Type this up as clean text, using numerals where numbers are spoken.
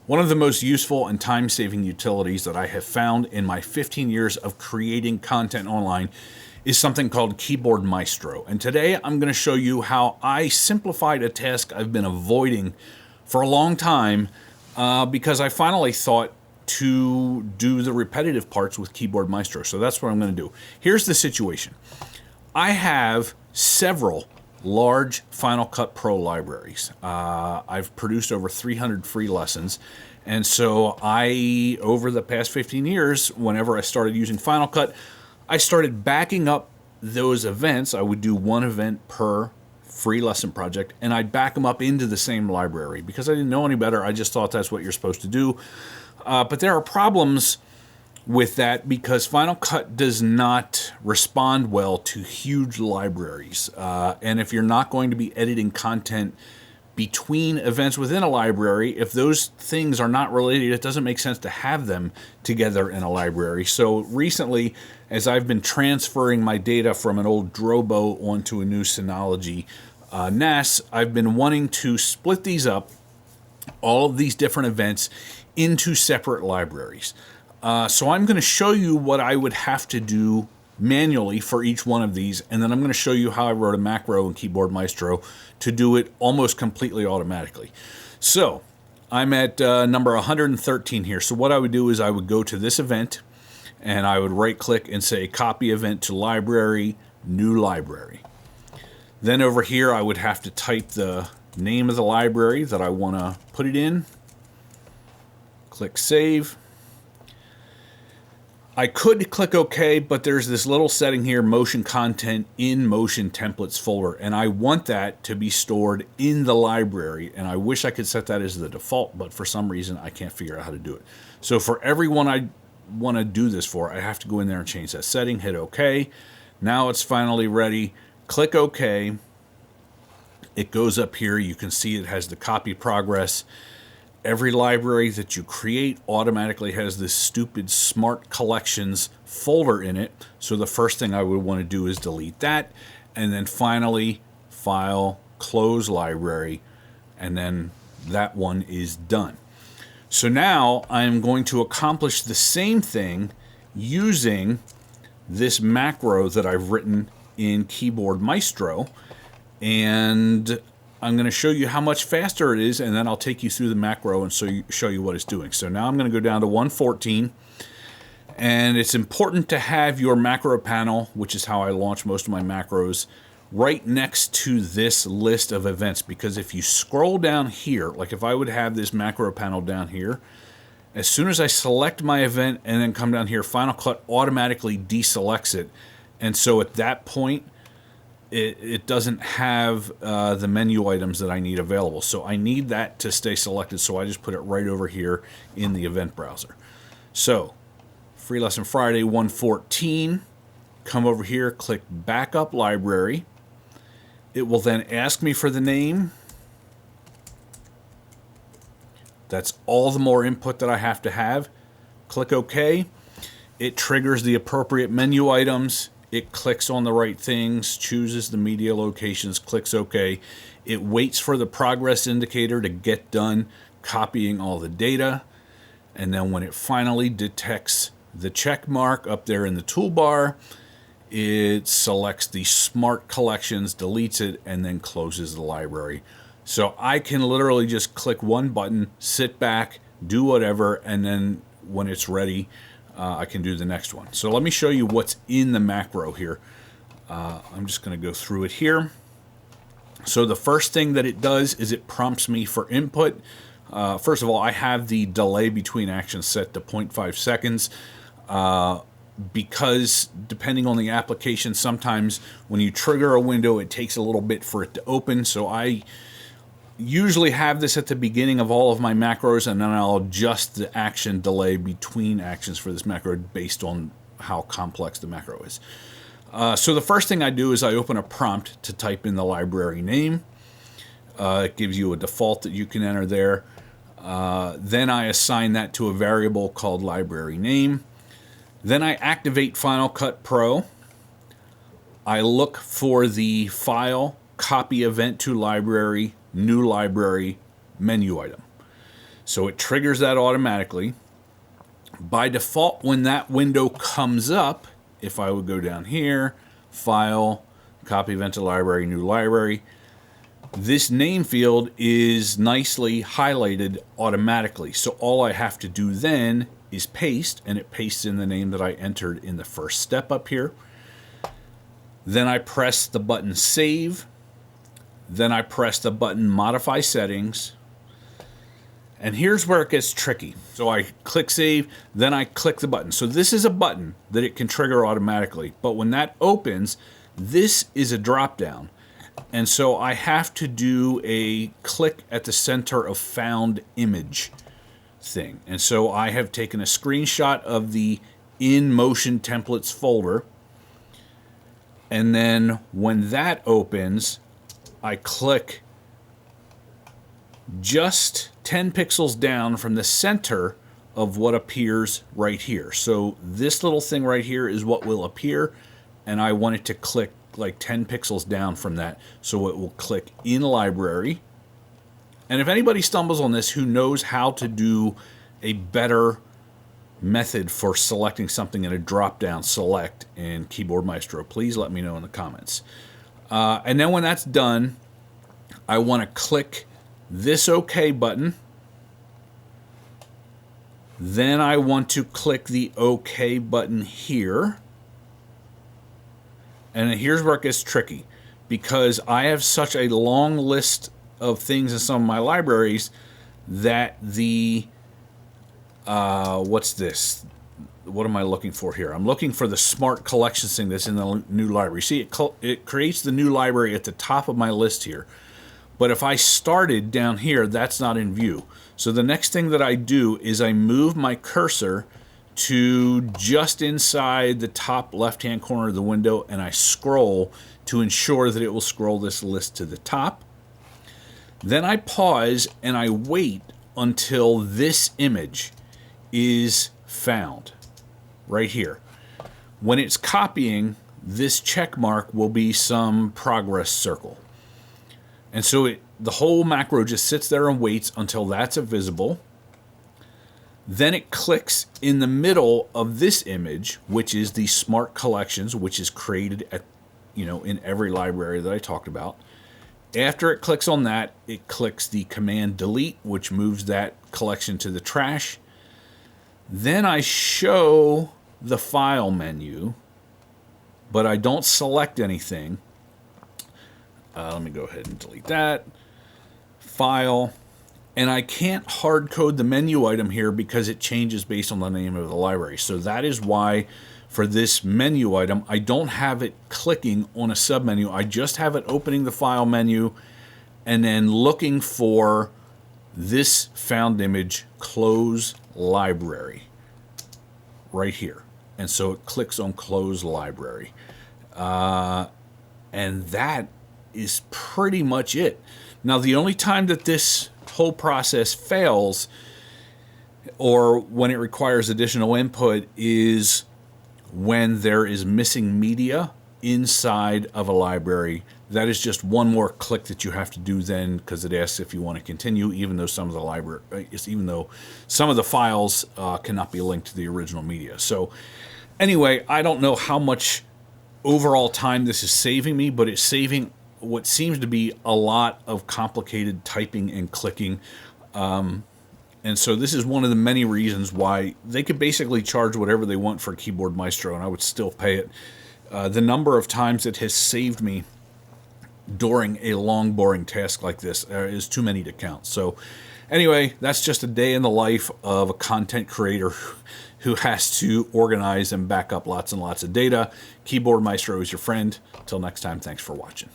One of the most useful and time-saving utilities that I have found in my 15 years of creating content online is something called Keyboard Maestro. And today I'm going to show you how I simplified a task I've been avoiding for a long time because I finally thought to do the repetitive parts with Keyboard Maestro. So that's what I'm going to do. Here's the situation. I have several large Final Cut Pro libraries. I've produced over 300 free lessons. And so over the past 15 years, whenever I started using Final Cut, I started backing up those events. I would do one event per free lesson project, and I'd back them up into the same library. Because I didn't know any better, I just thought that's what you're supposed to do. But there are problems with that because Final Cut does not respond well to huge libraries. And if you're not going to be editing content between events within a library, if those things are not related, it doesn't make sense to have them together in a library. So recently, as I've been transferring my data from an old Drobo onto a new Synology NAS, I've been wanting to split these up, all of these different events, into separate libraries. So I'm going to show you what I would have to do manually for each one of these, and then I'm going to show you how I wrote a macro in Keyboard Maestro to do it almost completely automatically. So I'm at number 113 here. So what I would do is I would go to this event, and I would right-click and say Copy Event to Library, New Library. Then over here I would have to type the name of the library that I want to put it in. Click Save. I could click OK, but there's this little setting here, Motion Content in Motion Templates folder, and I want that to be stored in the library, and I wish I could set that as the default, but for some reason I can't figure out how to do it. So for everyone I want to do this for, I have to go in there and change that setting, hit OK. Now it's finally ready. Click OK. It goes up here. You can see it has the copy progress. Every library that you create automatically has this stupid Smart Collections folder in it. So the first thing I would want to do is delete that. And then finally, File, Close Library, and then that one is done. So now I'm going to accomplish the same thing using this macro that I've written in Keyboard Maestro. And I'm going to show you how much faster it is, and then I'll take you through the macro and show you what it's doing. So now I'm going to go down to 114, and it's important to have your macro panel, which is how I launch most of my macros, right next to this list of events, because if you scroll down here, like if I would have this macro panel down here, as soon as I select my event and then come down here, Final Cut automatically deselects it, and so at that point, it doesn't have the menu items that I need available. So I need that to stay selected, so I just put it right over here in the event browser. So, Free Lesson Friday 114, come over here, click Backup Library. It will then ask me for the name. That's all the more input that I have to have. Click OK. It triggers the appropriate menu items. It clicks on the right things, chooses the media locations, clicks OK. It waits for the progress indicator to get done copying all the data. And then when it finally detects the check mark up there in the toolbar, it selects the Smart Collections, deletes it, and then closes the library. So I can literally just click one button, sit back, do whatever, and then when it's ready, I can do the next one. So let me show you what's in the macro here. I'm just going to go through it here. So the first thing that it does is it prompts me for input. First of all, I have the delay between actions set to 0.5 seconds because depending on the application, sometimes when you trigger a window, it takes a little bit for it to open. So I usually have this at the beginning of all of my macros, and then I'll adjust the action delay between actions for this macro based on how complex the macro is. So the first thing I do is I open a prompt to type in the library name. It gives you a default that you can enter there. Then I assign that to a variable called library name. Then I activate Final Cut Pro. I look for the file, copy event to library, new library, menu item. So it triggers that automatically. By default, when that window comes up, if I would go down here, File, Copy Event to Library, New Library, this name field is nicely highlighted automatically. So all I have to do then is paste, and it pastes in the name that I entered in the first step up here. Then I press the button Save. Then I press the button Modify Settings. And here's where it gets tricky. So I click Save, then I click the button. So this is a button that it can trigger automatically. But when that opens, this is a drop-down. And so I have to do a click at the center of Found Image thing. And so I have taken a screenshot of the In Motion Templates folder. And then when that opens, I click just 10 pixels down from the center of what appears right here. So this little thing right here is what will appear, and I want it to click like 10 pixels down from that, so it will click in Library. And if anybody stumbles on this who knows how to do a better method for selecting something in a drop-down select in Keyboard Maestro, please let me know in the comments. And then when that's done, I want to click this OK button. Then I want to click the OK button here. And here's where it gets tricky, because I have such a long list of things in some of my libraries that the what's this? What am I looking for here? I'm looking for the Smart Collections thing that's in the new library. See, it creates the new library at the top of my list here. But if I started down here, that's not in view. So the next thing that I do is I move my cursor to just inside the top left-hand corner of the window, and I scroll to ensure that it will scroll this list to the top. Then I pause and I wait until this image is found right here. When it's copying, this check mark will be some progress circle. And so the whole macro just sits there and waits until that's visible. Then it clicks in the middle of this image, which is the Smart Collections, which is created at, in every library that I talked about. After it clicks on that, it clicks the command delete, which moves that collection to the trash. Then I show the file menu, but I don't select anything. Let me go ahead and delete that. File. And I can't hard code the menu item here because it changes based on the name of the library. So that is why for this menu item, I don't have it clicking on a submenu. I just have it opening the file menu and then looking for this found image, Close Library, right here. And so it clicks on Close Library. And that is pretty much it. Now, the only time that this whole process fails, or when it requires additional input, is when there is missing media inside of a library. That is just one more click that you have to do then, because it asks if you want to continue, even though some of the files cannot be linked to the original media. So anyway, I don't know how much overall time this is saving me, but it's saving what seems to be a lot of complicated typing and clicking. And so this is one of the many reasons why they could basically charge whatever they want for Keyboard Maestro, and I would still pay it. The number of times it has saved me during a long, boring task like this is too many to count. So anyway, that's just a day in the life of a content creator who has to organize and back up lots and lots of data. Keyboard Maestro is your friend. Till next time, thanks for watching.